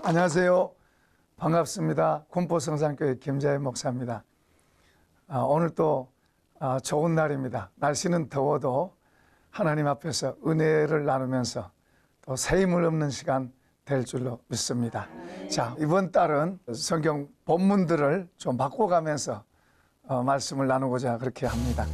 안녕하세요. 반갑습니다. 군포성산교회 김자현 목사입니다. 오늘 또 좋은 날입니다. 날씨는 더워도 하나님 앞에서 은혜를 나누면서 또 새 힘을 얻는 시간 될 줄로 믿습니다. 자, 이번 달은 성경 본문들을 좀 바꿔가면서 말씀을 나누고자 그렇게 합니다.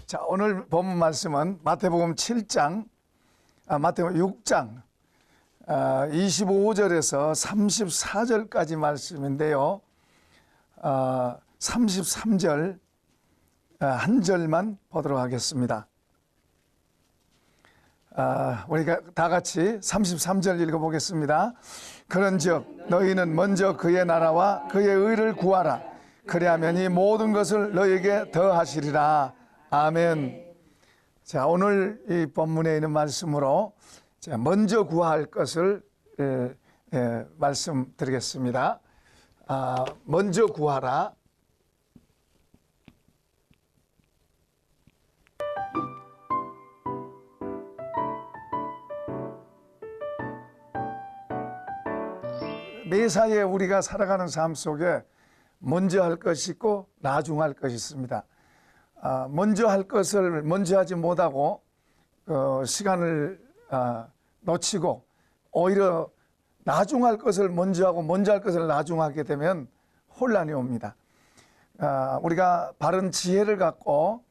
자, 오늘 본문 말씀은 마태복음 7장, 마태복음 6장 25절에서 34절까지 말씀인데요. 33절 한 절만 보도록 하겠습니다. 우리가 다 같이 33절 읽어보겠습니다. 그런즉 너희는 먼저 그의 나라와 그의 의를 구하라. 그리하면 이 모든 것을 너희에게 더하시리라. 아멘. 자, 오늘 이 본문에 있는 말씀으로 먼저 구할 것을 말씀드리겠습니다. 먼저 구하라. 매사에 우리가 살아가는 삶 속에 먼저 할 것이 있고 나중 할 것이 있습니다. 먼저 할 것을 먼저 하지 못하고 시간을 놓치고 오히려 나중 할 것을 먼저 하고 먼저 할 것을 나중 하게 되면 혼란이 옵니다. 우리가 바른 지혜를 갖고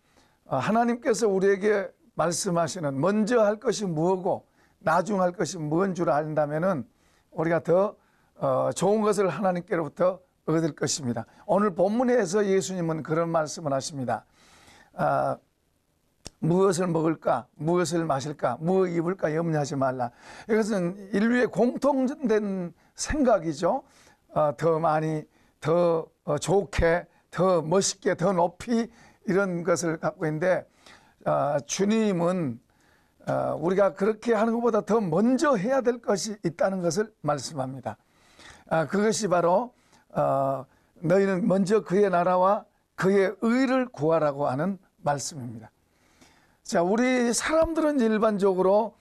하나님께서 우리에게 말씀하시는 먼저 할 것이 무엇고 나중 할 것이 무엇인 줄 안다면은 우리가 더 좋은 것을 하나님께로부터 얻을 것입니다. 오늘 본문에서 예수님은 그런 말씀을 하십니다. 무엇을 먹을까, 무엇을 마실까, 무엇을 입을까 염려하지 말라. 이것은 인류의 공통된 생각이죠. 더 많이, 더 좋게, 더 멋있게, 더 높이 이런 것을 갖고 있는데 주님은 우리가 그렇게 하는 것보다 더 먼저 해야 될 것이 있다는 것을 말씀합니다. 그것이 바로 너희는 먼저 그의 나라와 그의 의를 구하라고 하는 말씀입니다. 자, 우리 사람들은 일반적으로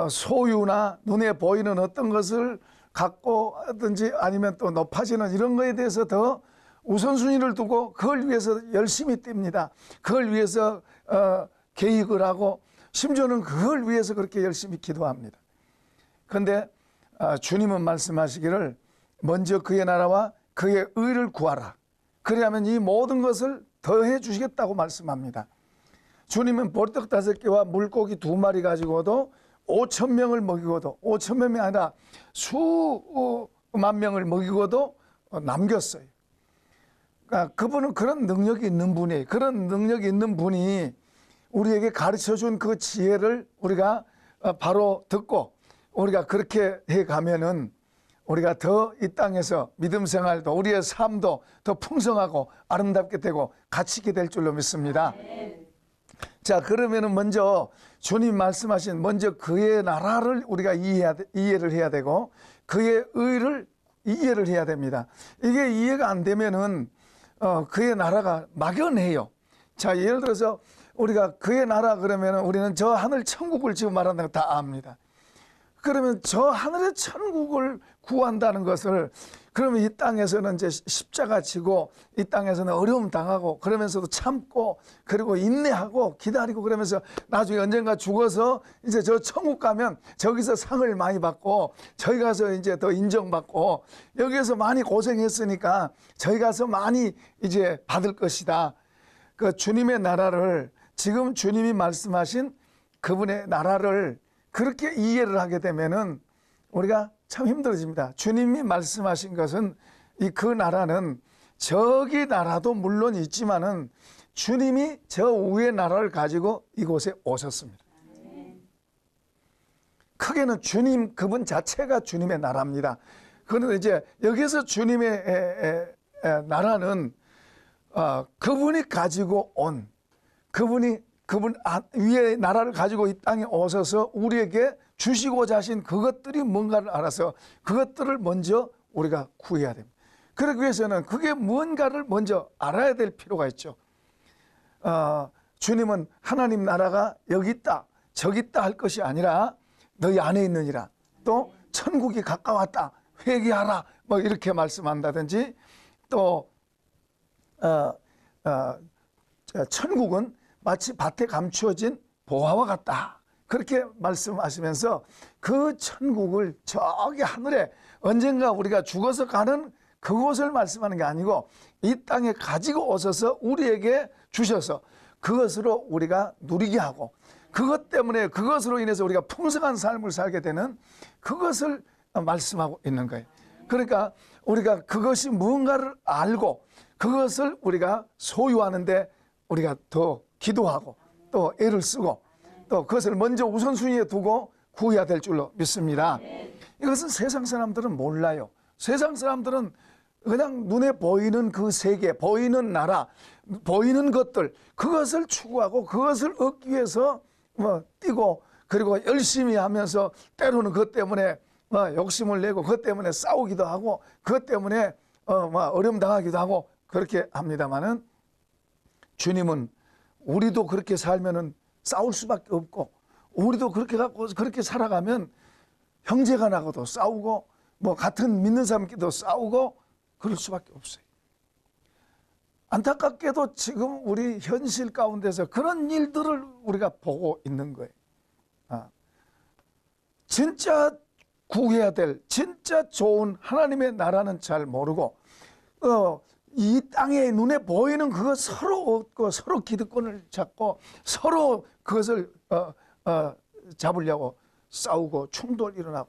소유나 눈에 보이는 어떤 것을 갖고 하든지 아니면 또 높아지는 이런 거에 대해서 더 우선순위를 두고 그걸 위해서 열심히 뜁니다. 그걸 위해서 계획을 하고 심지어는 그걸 위해서 그렇게 열심히 기도합니다. 그런데 주님은 말씀하시기를 먼저 그의 나라와 그의 의를 구하라. 그래야면 이 모든 것을 더해 주시겠다고 말씀합니다. 주님은 보리떡 5개와 물고기 2마리 가지고도 5,000명을 먹이고도 5,000명이 아니라 수만 명을 먹이고도 남겼어요. 그러니까 그분은 그런 능력이 있는 분이에요. 그런 능력이 있는 분이 우리에게 가르쳐준 그 지혜를 우리가 바로 듣고 우리가 그렇게 해가면은 우리가 더 이 땅에서 믿음 생활도 우리의 삶도 더 풍성하고 아름답게 되고 가치 있게 될 줄로 믿습니다. 자, 그러면은 먼저 주님 말씀하신 먼저 그의 나라를 우리가 이해를 해야 되고 그의 의를 이해를 해야 됩니다. 이게 이해가 안 되면은 그의 나라가 막연해요. 자, 예를 들어서 우리가 그의 나라 그러면은 우리는 저 하늘 천국을 지금 말한다는 거 다 압니다. 그러면 저 하늘의 천국을 구한다는 것을 그러면 이 땅에서는 이제 십자가 지고 이 땅에서는 어려움 당하고 그러면서도 참고 그리고 인내하고 기다리고 그러면서 나중에 언젠가 죽어서 이제 저 천국 가면 저기서 상을 많이 받고 저기 가서 이제 더 인정받고 여기에서 많이 고생했으니까 저기 가서 많이 이제 받을 것이다. 그 주님의 나라를 지금 주님이 말씀하신 그분의 나라를 그렇게 이해를 하게 되면은 우리가 참 힘들어집니다. 주님이 말씀하신 것은 그 나라는 저기 나라도 물론 있지만은 주님이 저 위의 나라를 가지고 이곳에 오셨습니다. 크게는 주님 그분 자체가 주님의 나라입니다. 그런데 이제 여기서 주님의 나라는 그분이 가지고 온 그분 위에 나라를 가지고 이 땅에 오셔서 우리에게 주시고자 하신 그것들이 뭔가를 알아서 그것들을 먼저 우리가 구해야 됩니다. 그러기 위해서는 그게 뭔가를 먼저 알아야 될 필요가 있죠. 주님은 하나님 나라가 여기 있다 저기 있다 할 것이 아니라 너희 안에 있느니라, 또 천국이 가까웠다 회개하라 뭐 이렇게 말씀한다든지, 또 천국은 마치 밭에 감추어진 보화와 같다 그렇게 말씀하시면서 그 천국을 저기 하늘에 언젠가 우리가 죽어서 가는 그곳을 말씀하는 게 아니고 이 땅에 가지고 오셔서 우리에게 주셔서 그것으로 우리가 누리게 하고 그것 때문에 그것으로 인해서 우리가 풍성한 삶을 살게 되는 그것을 말씀하고 있는 거예요. 그러니까 우리가 그것이 무언가를 알고 그것을 우리가 소유하는데 우리가 더 기도하고 또 애를 쓰고 또 그것을 먼저 우선순위에 두고 구해야 될 줄로 믿습니다. 이것은 세상 사람들은 몰라요. 세상 사람들은 그냥 눈에 보이는 그 세계, 보이는 나라, 보이는 것들, 그것을 추구하고 그것을 얻기 위해서 뛰고, 그리고 열심히 하면서 때로는 그것 때문에 욕심을 내고 그것 때문에 싸우기도 하고 그것 때문에 어려움 당하기도 하고 그렇게 합니다만은, 주님은 우리도 그렇게 살면은 싸울 수밖에 없고, 우리도 그렇게 갖고 그렇게 살아가면 형제간하고도 싸우고 같은 믿는 사람끼리도 싸우고 그럴 수밖에 없어요. 안타깝게도 지금 우리 현실 가운데서 그런 일들을 우리가 보고 있는 거예요. 진짜 구해야 될 진짜 좋은 하나님의 나라는 잘 모르고 이 땅에 눈에 보이는 그거 서로 얻고 서로 기득권을 잡고 서로 그것을 잡으려고 싸우고 충돌 일어나고,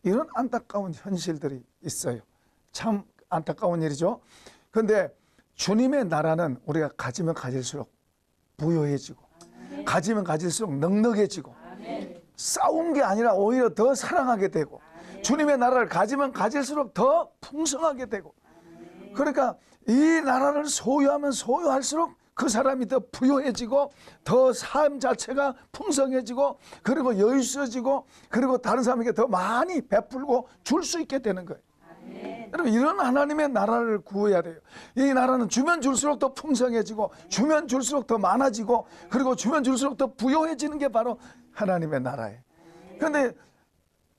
이런 안타까운 현실들이 있어요. 참 안타까운 일이죠. 그런데 주님의 나라는 우리가 가지면 가질수록 부유해지고 가지면 가질수록 넉넉해지고 싸운 게 아니라 오히려 더 사랑하게 되고, 주님의 나라를 가지면 가질수록 더 풍성하게 되고, 그러니까 이 나라를 소유하면 소유할수록 그 사람이 더 부유해지고 더 삶 자체가 풍성해지고 그리고 여유 있어지고 그리고 다른 사람에게 더 많이 베풀고 줄 수 있게 되는 거예요. 여러분, 이런 하나님의 나라를 구해야 돼요. 이 나라는 주면 줄수록 더 풍성해지고 주면 줄수록 더 많아지고 그리고 주면 줄수록 더 부유해지는 게 바로 하나님의 나라예요. 그런데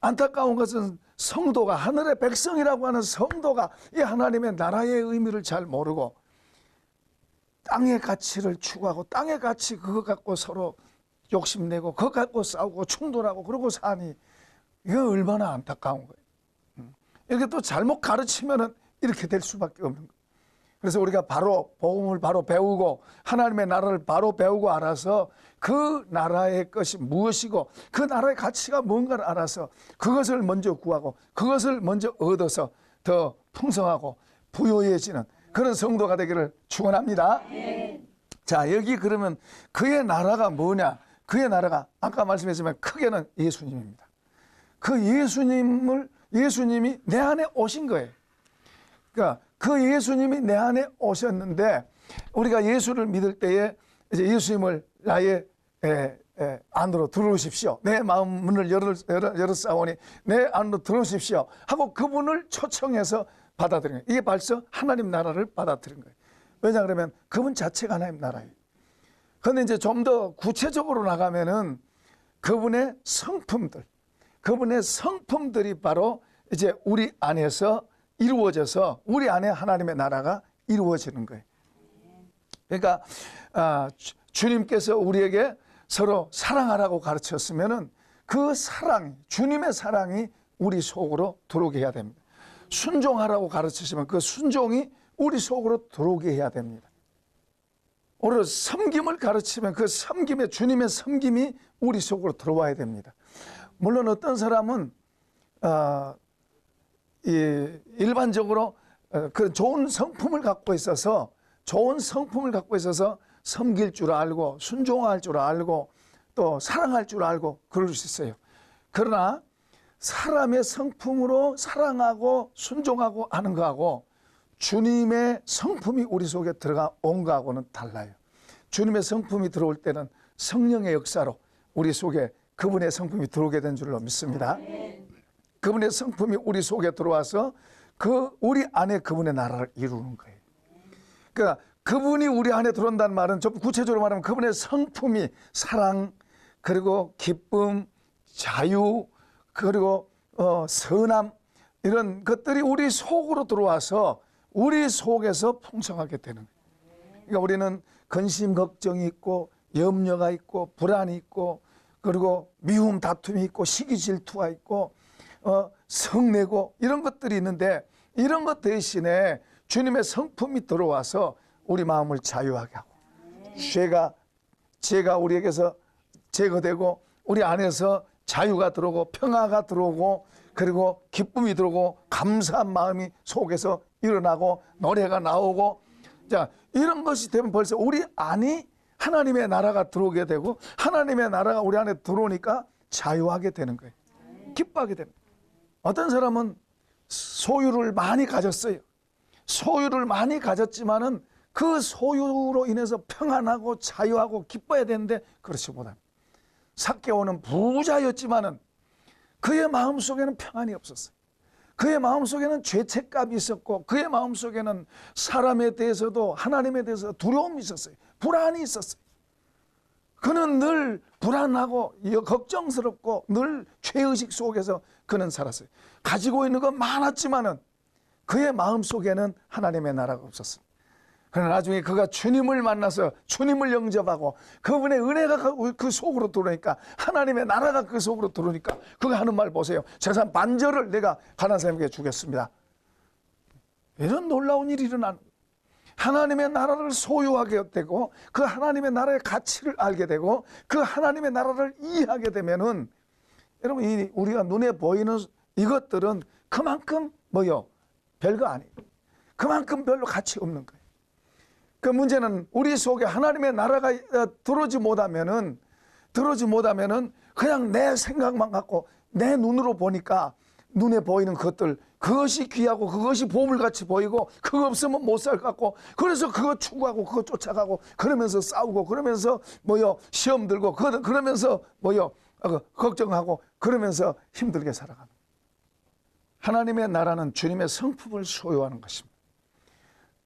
안타까운 것은 성도가, 하늘의 백성이라고 하는 성도가 이 하나님의 나라의 의미를 잘 모르고 땅의 가치를 추구하고 땅의 가치 그거 갖고 서로 욕심내고 그거 갖고 싸우고 충돌하고 그러고 사니, 이거 얼마나 안타까운 거예요. 이렇게 또 잘못 가르치면은 이렇게 될 수밖에 없는 거예요. 그래서 우리가 바로 복음을 바로 배우고 하나님의 나라를 바로 배우고 알아서 그 나라의 것이 무엇이고 그 나라의 가치가 뭔가를 알아서 그것을 먼저 구하고 그것을 먼저 얻어서 더 풍성하고 부유해지는 그런 성도가 되기를 축원합니다. 자, 여기 그러면 그의 나라가 뭐냐? 그의 나라가 아까 말씀했지만 크게는 예수님입니다. 그 예수님이 내 안에 오신 거예요. 그러니까 그 예수님이 내 안에 오셨는데, 우리가 예수를 믿을 때에 이제 예수님을 나의 안으로 들어오십시오. 내 마음 문을 열었사오니 내 안으로 들어오십시오 하고 그분을 초청해서 받아들인 거예요. 이게 벌써 하나님 나라를 받아들인 거예요. 왜냐 그러면 그분 자체가 하나님 나라예요. 그런데 이제 좀 더 구체적으로 나가면은 그분의 성품들이 바로 이제 우리 안에서 이루어져서 우리 안에 하나님의 나라가 이루어지는 거예요. 그러니까 주님께서 우리에게 서로 사랑하라고 가르쳤으면은 그 사랑이, 주님의 사랑이 우리 속으로 들어오게 해야 됩니다. 순종하라고 가르치시면 그 순종이 우리 속으로 들어오게 해야 됩니다. 오히려 섬김을 가르치면 그 섬김의, 주님의 섬김이 우리 속으로 들어와야 됩니다. 물론 어떤 사람은 일반적으로 그 좋은 성품을 갖고 있어서 섬길 줄 알고 순종할 줄 알고 또 사랑할 줄 알고 그럴 수 있어요. 그러나 사람의 성품으로 사랑하고 순종하고 하는 거하고 주님의 성품이 우리 속에 들어온 거하고는 달라요. 주님의 성품이 들어올 때는 성령의 역사로 우리 속에 그분의 성품이 들어오게 된 줄로 믿습니다. 그분의 성품이 우리 속에 들어와서 그 우리 안에 그분의 나라를 이루는 거예요. 그러니까 그분이 우리 안에 들어온다는 말은 좀 구체적으로 말하면 그분의 성품이 사랑, 그리고 기쁨, 자유, 그리고 선함, 이런 것들이 우리 속으로 들어와서 우리 속에서 풍성하게 되는 거예요. 그러니까 우리는 근심, 걱정이 있고 염려가 있고 불안이 있고 그리고 미움, 다툼이 있고 시기, 질투가 있고 성내고 이런 것들이 있는데, 이런 것 대신에 주님의 성품이 들어와서 우리 마음을 자유하게 하고 죄가 우리에게서 제거되고 우리 안에서 자유가 들어오고 평화가 들어오고 그리고 기쁨이 들어오고 감사한 마음이 속에서 일어나고 노래가 나오고, 자, 이런 것이 되면 벌써 우리 안이 하나님의 나라가 들어오게 되고 하나님의 나라가 우리 안에 들어오니까 자유하게 되는 거예요. 기뻐하게 되는 거예요. 어떤 사람은 소유를 많이 가졌어요. 소유를 많이 가졌지만은 그 소유로 인해서 평안하고 자유하고 기뻐야 되는데 그렇지 못합니다. 삭개오는 부자였지만은 그의 마음속에는 평안이 없었어요. 그의 마음속에는 죄책감이 있었고 그의 마음속에는 사람에 대해서도 하나님에 대해서 두려움이 있었어요. 불안이 있었어요. 그는 늘 불안하고 걱정스럽고 늘 죄의식 속에서 그는 살았어요. 가지고 있는 건 많았지만은 그의 마음속에는 하나님의 나라가 없었습니다. 그러나 나중에 그가 주님을 만나서 주님을 영접하고 그분의 은혜가 그 속으로 들어오니까 하나님의 나라가 그 속으로 들어오니까 그가 하는 말 보세요. 재산 반절을 내가 가난한 사람에게 주겠습니다. 이런 놀라운 일이 일어나는 거예요. 하나님의 나라를 소유하게 되고 그 하나님의 나라의 가치를 알게 되고 그 하나님의 나라를 이해하게 되면은 여러분, 우리가 눈에 보이는 이것들은 그만큼 별거 아니에요. 그만큼 별로 가치 없는 거예요. 그 문제는 우리 속에 하나님의 나라가 들어오지 못하면은 그냥 내 생각만 갖고 내 눈으로 보니까 눈에 보이는 것들, 그것이 귀하고 그것이 보물같이 보이고 그거 없으면 못 살 것 같고, 그래서 그거 추구하고 그거 쫓아가고 그러면서 싸우고 그러면서 시험 들고 그러면서 걱정하고 그러면서 힘들게 살아가는. 하나님의 나라는 주님의 성품을 소유하는 것입니다.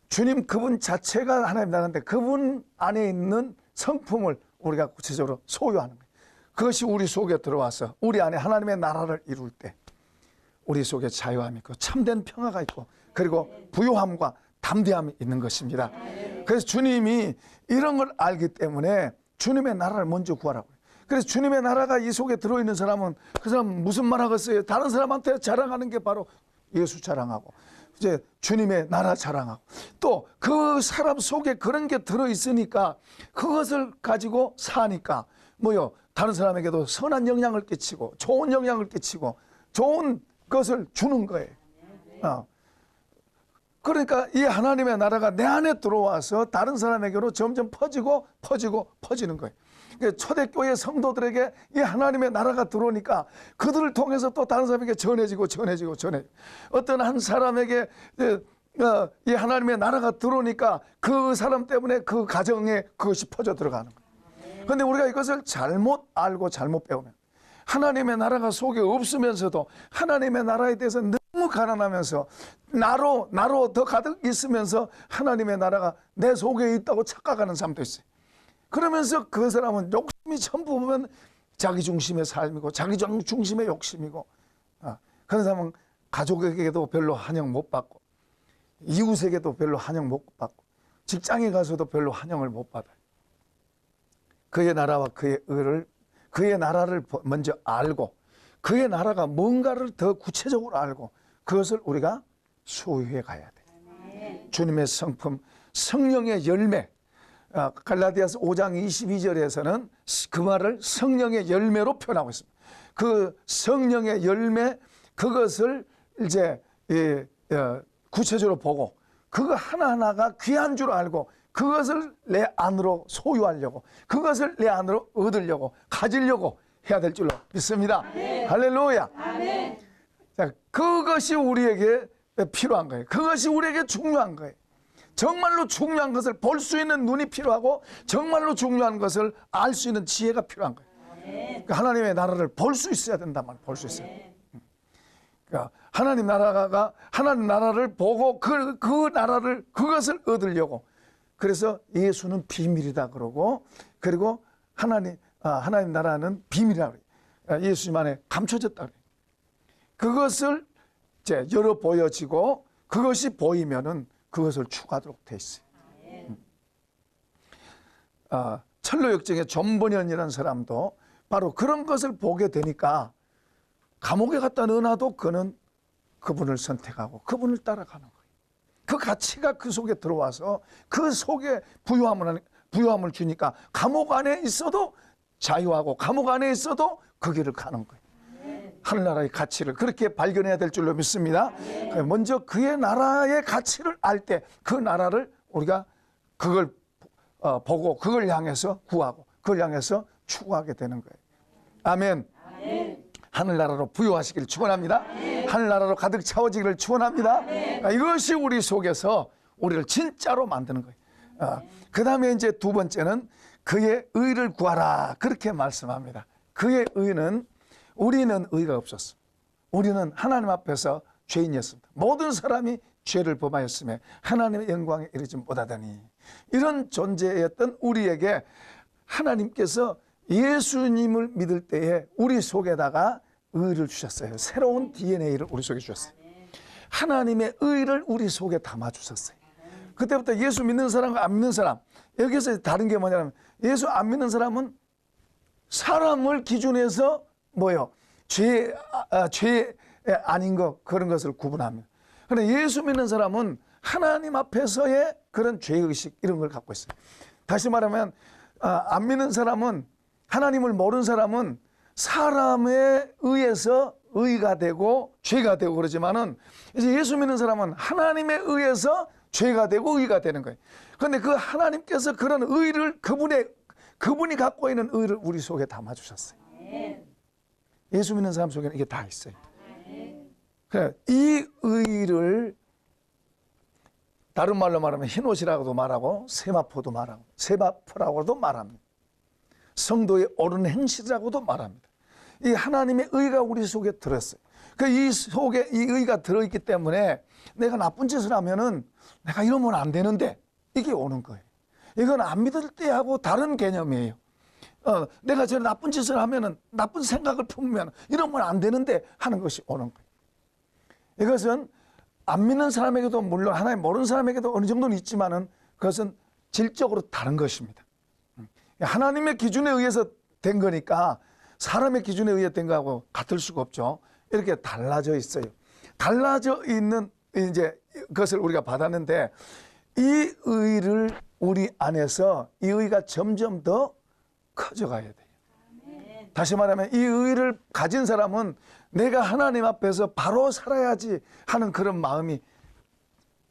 주님 그분 자체가 하나님 나라인데 그분 안에 있는 성품을 우리가 구체적으로 소유하는 거예요. 그것이 우리 속에 들어와서 우리 안에 하나님의 나라를 이룰 때 우리 속에 자유함이 있고 참된 평화가 있고 그리고 부요함과 담대함이 있는 것입니다. 그래서 주님이 이런 걸 알기 때문에 주님의 나라를 먼저 구하라고 해요. 그래서 주님의 나라가 이 속에 들어있는 사람은 그 사람 무슨 말 하겠어요? 다른 사람한테 자랑하는 게 바로 예수 자랑하고 이제 주님의 나라 자랑하고, 또 그 사람 속에 그런 게 들어있으니까 그것을 가지고 사니까 다른 사람에게도 선한 영향을 끼치고 좋은 영향을 끼치고 좋은 것을 주는 거예요. 그러니까 이 하나님의 나라가 내 안에 들어와서 다른 사람에게로 점점 퍼지는 거예요. 초대교회 성도들에게 이 하나님의 나라가 들어오니까 그들을 통해서 또 다른 사람에게 전해지고 어떤 한 사람에게 이 하나님의 나라가 들어오니까 그 사람 때문에 그 가정에 그것이 퍼져 들어가는 거예요. 그런데 우리가 이것을 잘못 알고 잘못 배우면 하나님의 나라가 속에 없으면서도 하나님의 나라에 대해서 너무 가난하면서 나로 더 가득 있으면서 하나님의 나라가 내 속에 있다고 착각하는 사람도 있어요. 그러면서 그 사람은 욕심이 전부 보면 자기 중심의 삶이고 자기 중심의 욕심이고, 그런 사람은 가족에게도 별로 환영 못 받고 이웃에게도 별로 환영 못 받고 직장에 가서도 별로 환영을 못 받아요. 그의 나라와 그의 나라를 먼저 알고 그의 나라가 뭔가를 더 구체적으로 알고 그것을 우리가 소유해 가야 돼요. 주님의 성품, 성령의 열매, 갈라디아서 5장 22절에서는 그 말을 성령의 열매로 표현하고 있습니다. 그 성령의 열매, 그것을 이제 구체적으로 보고 그거 하나하나가 귀한 줄 알고 그것을 내 안으로 소유하려고, 그것을 내 안으로 얻으려고, 가지려고 해야 될 줄로 믿습니다. 아멘. 할렐루야. 아멘. 자, 그것이 우리에게 필요한 거예요. 그것이 우리에게 중요한 거예요. 정말로 중요한 것을 볼 수 있는 눈이 필요하고 정말로 중요한 것을 알 수 있는 지혜가 필요한 거예요. 그러니까 하나님의 나라를 볼 수 있어야 된단 말이에요. 볼 수 있어요. 그러니까 하나님 나라를 보고 그 나라를, 그것을 얻으려고, 그래서 예수는 비밀이다 그러고, 그리고 하나님 나라는 비밀이라고 그래요. 예수님 안에 감춰졌다 그래요. 그것을 이제 열어 보여지고 그것이 보이면은 그것을 추구하도록 돼 있어요. 철로역정의 존버년이라는 사람도 바로 그런 것을 보게 되니까 감옥에 갖다 넣어놔도 그는 그분을 선택하고 그분을 따라가는 거예요. 그 가치가 그 속에 들어와서 그 속에 부유함을 주니까 감옥 안에 있어도 자유하고 감옥 안에 있어도 그 길을 가는 거예요. 하늘나라의 가치를 그렇게 발견해야 될 줄로 믿습니다. 먼저 그의 나라의 가치를 알 때 그 나라를 우리가 그걸 보고 그걸 향해서 구하고 그걸 향해서 추구하게 되는 거예요. 아멘. 하늘나라로 부유하시기를 축원합니다. 하늘나라로 가득 차워지기를 축원합니다. 이것이 우리 속에서 우리를 진짜로 만드는 거예요. 그 다음에 이제 두 번째는 그의 의를 구하라 그렇게 말씀합니다. 그의 의는 우리는 의가 없었어. 우리는 하나님 앞에서 죄인이었습니다. 모든 사람이 죄를 범하였으며 하나님의 영광에 이르지 못하더니 이런 존재였던 우리에게 하나님께서 예수님을 믿을 때에 우리 속에다가 의를 주셨어요. 새로운 DNA를 우리 속에 주셨어요. 하나님의 의를 우리 속에 담아주셨어요. 그때부터 예수 믿는 사람과 안 믿는 사람, 여기서 다른 게 뭐냐면 예수 안 믿는 사람은 사람을 기준해서 뭐요? 죄 아닌 것 그런 것을 구분합니다. 그런데 예수 믿는 사람은 하나님 앞에서의 그런 죄의식 이런 걸 갖고 있어요. 다시 말하면 안 믿는 사람은 하나님을 모르는 사람은 사람에 의해서 의가 되고 죄가 되고 그러지만은 이제 예수 믿는 사람은 하나님에 의해서 죄가 되고 의가 되는 거예요. 그런데 그 하나님께서 그런 의를 그분이 갖고 있는 의를 우리 속에 담아 주셨어요. 예수 믿는 사람 속에는 이게 다 있어요. 이 의를 다른 말로 말하면 흰옷이라고도 말하고 세마포도 말하고 세마포라고도 말합니다. 성도의 옳은 행실이라고도 말합니다. 이 하나님의 의가 우리 속에 들었어요. 이 속에 이 의가 들어있기 때문에 내가 나쁜 짓을 하면은 내가 이러면 안 되는데 이게 오는 거예요. 이건 안 믿을 때하고 다른 개념이에요. 내가 저 나쁜 짓을 하면은 나쁜 생각을 품으면 이러면 안 되는데 하는 것이 오는 거예요. 이것은 안 믿는 사람에게도 물론 하나님 모르는 사람에게도 어느 정도는 있지만은 그것은 질적으로 다른 것입니다. 하나님의 기준에 의해서 된 거니까 사람의 기준에 의해 된 거하고 같을 수가 없죠. 이렇게 달라져 있어요. 달라져 있는 이제 그것을 우리가 받았는데 이 의를 우리 안에서 이 의가 점점 더 커져가야 돼요. 다시 말하면 이 의를 가진 사람은 내가 하나님 앞에서 바로 살아야지 하는 그런 마음이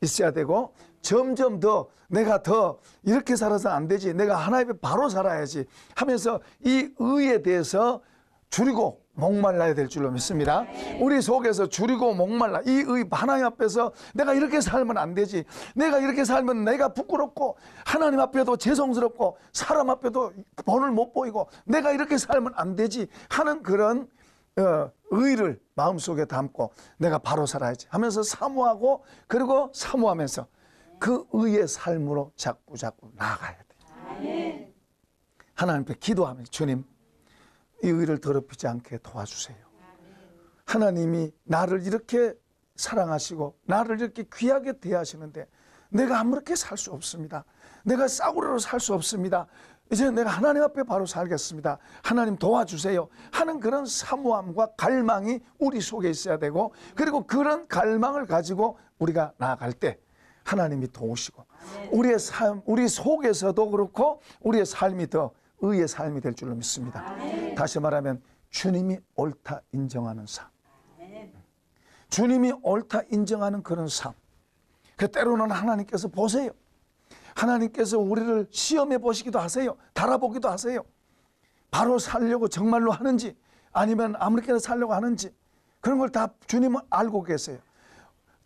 있어야 되고 점점 더 내가 더 이렇게 살아서 안 되지 내가 하나님 앞에 바로 살아야지 하면서 이 의에 대해서 줄이고 목말라야 될 줄로 믿습니다. 우리 속에서 줄이고 목말라 이 의 하나님 앞에서 내가 이렇게 살면 안 되지 내가 이렇게 살면 내가 부끄럽고 하나님 앞에도 죄송스럽고 사람 앞에도 본을 못 보이고 내가 이렇게 살면 안 되지 하는 그런 의를 마음속에 담고 내가 바로 살아야지 하면서 사모하고 그리고 사모하면서 그 의의 삶으로 자꾸 나아가야 돼요. 하나님 앞에 기도하면 주님 이 의를 더럽히지 않게 도와주세요. 하나님이 나를 이렇게 사랑하시고 나를 이렇게 귀하게 대하시는데 내가 아무렇게 살 수 없습니다. 내가 싸구려로 살 수 없습니다. 이제 내가 하나님 앞에 바로 살겠습니다. 하나님 도와주세요 하는 그런 사모함과 갈망이 우리 속에 있어야 되고 그리고 그런 갈망을 가지고 우리가 나아갈 때 하나님이 도우시고 우리의 삶, 우리 속에서도 그렇고 우리의 삶이 더 의의 삶이 될 줄로 믿습니다. 다시 말하면 주님이 옳다 인정하는 삶, 주님이 옳다 인정하는 그런 삶. 그 때로는 하나님께서 보세요. 하나님께서 우리를 시험해 보시기도 하세요. 달아보기도 하세요. 바로 살려고 정말로 하는지 아니면 아무렇게나 살려고 하는지 그런 걸 다 주님은 알고 계세요.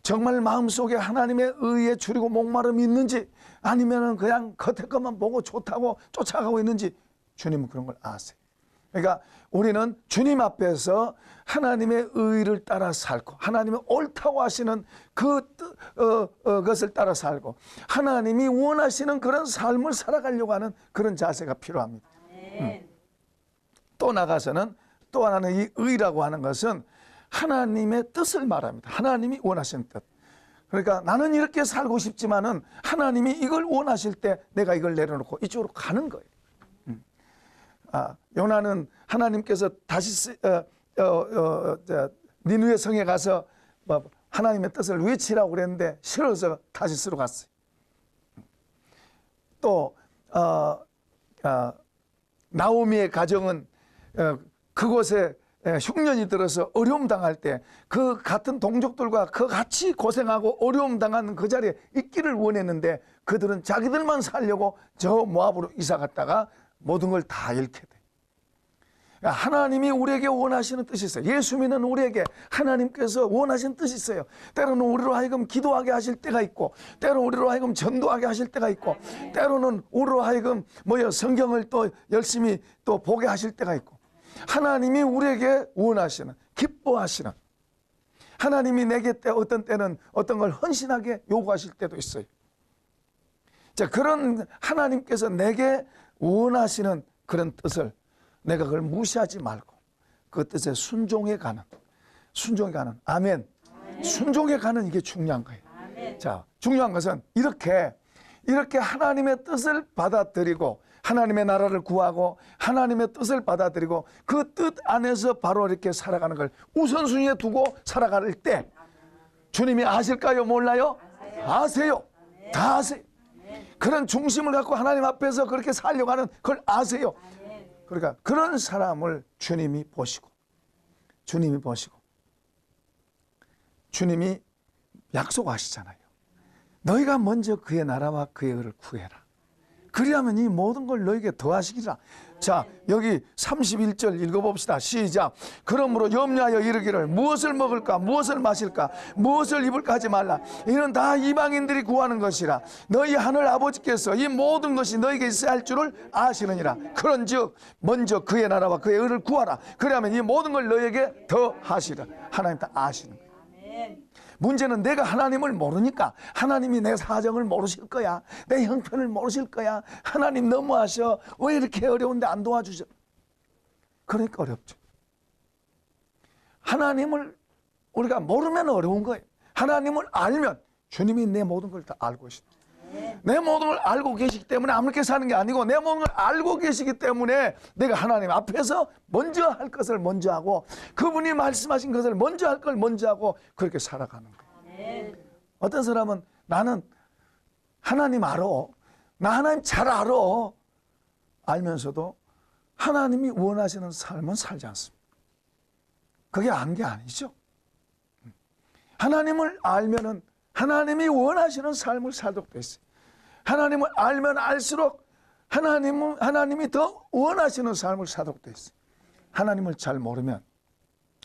정말 마음속에 하나님의 의에 줄이고 목마름이 있는지 아니면 그냥 겉에 것만 보고 좋다고 쫓아가고 있는지 주님은 그런 걸 아세요. 그러니까 우리는 주님 앞에서 하나님의 의를 따라 살고 하나님의 옳다고 하시는 그것을 따라 살고 하나님이 원하시는 그런 삶을 살아가려고 하는 그런 자세가 필요합니다. 또 나가서는 또 하나는 이 의라고 하는 것은 하나님의 뜻을 말합니다. 하나님이 원하시는 뜻. 그러니까 나는 이렇게 살고 싶지만은 하나님이 이걸 원하실 때 내가 이걸 내려놓고 이쪽으로 가는 거예요. 요나는 하나님께서 다시 니느웨 성에 가서 하나님의 뜻을 외치라고 그랬는데 싫어서 다시스로 갔어요. 또 나오미의 가정은 그곳에 흉년이 들어서 어려움 당할 때 그 같은 동족들과 그 같이 고생하고 어려움 당하는 그 자리에 있기를 원했는데 그들은 자기들만 살려고 저 모압으로 이사 갔다가 모든 걸 다 잃게 돼. 하나님이 우리에게 원하시는 뜻이 있어요. 예수 믿는 우리에게 하나님께서 원하시는 뜻이 있어요. 때로는 우리로 하여금 기도하게 하실 때가 있고 때로는 우리로 하여금 전도하게 하실 때가 있고 때로는 우리로 하여금 성경을 또 열심히 또 보게 하실 때가 있고 하나님이 우리에게 원하시는 기뻐하시는 하나님이 내게 어떤 때는 어떤 걸 헌신하게 요구하실 때도 있어요. 자, 그런 하나님께서 내게 원하시는 그런 뜻을 내가 그걸 무시하지 말고 그 뜻에 순종해 가는 아멘. 순종해 가는 이게 중요한 거예요. 자, 중요한 것은 이렇게 하나님의 뜻을 받아들이고 하나님의 나라를 구하고 하나님의 뜻을 받아들이고 그 뜻 안에서 바로 이렇게 살아가는 걸 우선순위에 두고 살아갈 때 주님이 아실까요? 몰라요? 아세요. 다 아세요. 그런 중심을 갖고 하나님 앞에서 그렇게 살려고 하는 그걸 아세요. 그러니까 그런 사람을 주님이 보시고 주님이 약속하시잖아요. 너희가 먼저 그의 나라와 그의 의를 구해라. 그리하면 이 모든 걸 너에게 더하시리라. 자, 여기 31절 읽어봅시다. 시작. 그러므로 염려하여 이르기를 무엇을 먹을까 무엇을 마실까 무엇을 입을까 하지 말라. 이는 다 이방인들이 구하는 것이라. 너희 하늘 아버지께서 이 모든 것이 너에게 있어야 할 줄을 아시느니라. 그런즉 먼저 그의 나라와 그의 의를 구하라. 그리하면 이 모든 걸 너에게 더하시리라. 하나님 다 아시는 거예요. 문제는 내가 하나님을 모르니까 하나님이 내 사정을 모르실 거야. 내 형편을 모르실 거야. 하나님 너무하셔. 왜 이렇게 어려운데 안 도와주죠? 그러니까 어렵죠. 하나님을 우리가 모르면 어려운 거예요. 하나님을 알면 주님이 내 모든 걸 다 알고 계십니다. 내 모든 걸 알고 계시기 때문에 아무렇게 사는 게 아니고 내 모든 걸 알고 계시기 때문에 내가 하나님 앞에서 먼저 할 것을 먼저 하고 그분이 말씀하신 것을 먼저 할 걸 먼저 하고 그렇게 살아가는 거예요. 어떤 사람은 나는 하나님 알아. 나 하나님 잘 알아. 알면서도 하나님이 원하시는 삶은 살지 않습니다. 그게 안 게 아니죠. 하나님을 알면은 하나님이 원하시는 삶을 살도록 돼 있어요. 하나님을 알면 알수록 하나님이 더 원하시는 삶을 살도록 돼 있어요. 하나님을 잘 모르면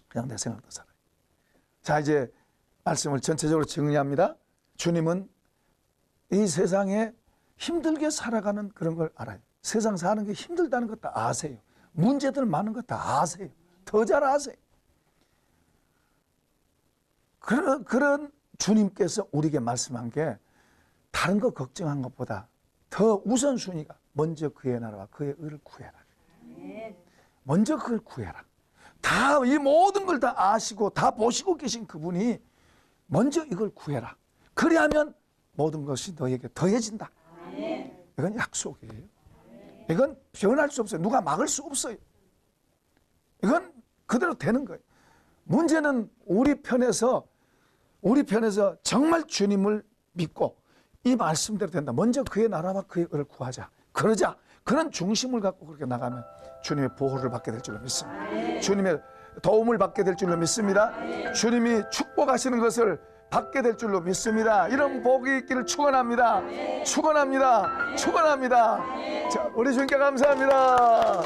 그냥 내 생각도 살아요. 자, 이제 말씀을 전체적으로 정리합니다. 주님은 이 세상에 힘들게 살아가는 그런 걸 알아요. 세상 사는 게 힘들다는 것 다 아세요. 문제들 많은 것 다 아세요. 더 잘 아세요. 그런 주님께서 우리에게 말씀한 게 다른 거 걱정한 것보다 더 우선순위가 먼저 그의 나라와 그의 의를 구해라. 먼저 그걸 구해라. 다 이 모든 걸 다 아시고 다 보시고 계신 그분이 먼저 이걸 구해라. 그리하면 모든 것이 너에게 더해진다. 이건 약속이에요. 이건 변할 수 없어요. 누가 막을 수 없어요. 이건 그대로 되는 거예요. 문제는 우리 편에서 정말 주님을 믿고 이 말씀대로 된다. 먼저 그의 나라와 그의 의를 구하자. 그러자. 그런 중심을 갖고 그렇게 나가면 주님의 보호를 받게 될 줄로 믿습니다. 주님의 도움을 받게 될 줄로 믿습니다. 주님이 축복하시는 것을 받게 될 줄로 믿습니다. 이런 복이 있기를 축원합니다. 축원합니다. 축원합니다. 자, 우리 주님께 감사합니다.